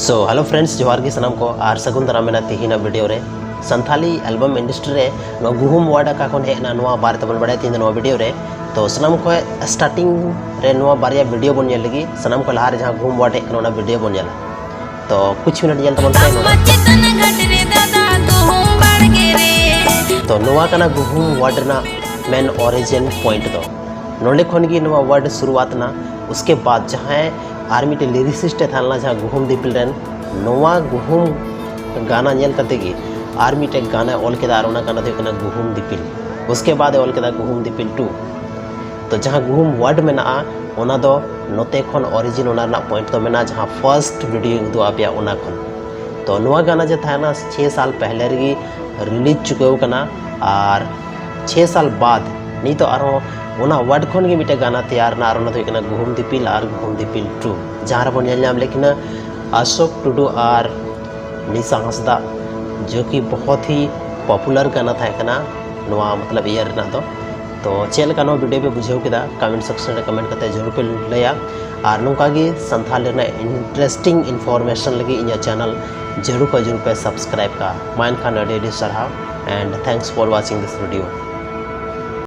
So hello friends जोहार की सनम को आर सगुन दारा मेना तेहिना वीडियो रे संथाली एल्बम इंडस्ट्री रे नो गुहुम वार्ड का कोन हेना नोआ बार तबन बड़े तीन नो वीडियो रे तो सनम को स्टार्टिंग रे नोआ बारिया वीडियो बन जेल लगी सनम को लहार जहां गुहुम वार्ड हेना ना वीडियो बन जेला तो कुछ मिनट जेल तबन तो नोआ कना गुहुम वार्ड ना मेन ओरिजिन पॉइंट दो नोले खन गी नोआ वर्ड शुरुआत ना उसके बाद जहां आर्मी टे लिरिसिस्ट थालना जहां गुहुम दिपिल रेन नोआ गुहुम गाना नेल करते गी आर्मी टे गाना ऑल के दार ओना गाना देकना गुहुम दिपिल उसके बाद ऑल के दा गुहुम दिपिल 2 तो जहां गुहुम वर्ड में ना ओना दो नोते खन ओरिजिन ओना ना पॉइंट तो मेना जहां फर्स्ट वीडियो दो आपिया ओना खन तो नोआ गाना जे था ना 6 साल पहले री रिलीज चुके कना और 6 साल बाद नहीं तो आरो ओना वर्ड खन गे मिटे गाना तैयार ना आरो ना तो कना गुहुम दिपिल और गुहुम दिपिल 2 जहां बन नाम लेकिन अशोक टुडू और निशा हंसदा जो कि बहुत ही पॉपुलर गाना था कना नोआ मतलब ईयर ना तो चेल का वीडियो पे बुझेव किदा कमेंट सेक्शन रे कमेंट करते जरूर पे लैया और नोका गी संथाल रे इंटरेस्टिंग इन्फॉर्मेशन लगी इन चैनल जरूर पे सब्सक्राइब का माइन खान अडी सरहाव and thanks for watching this video.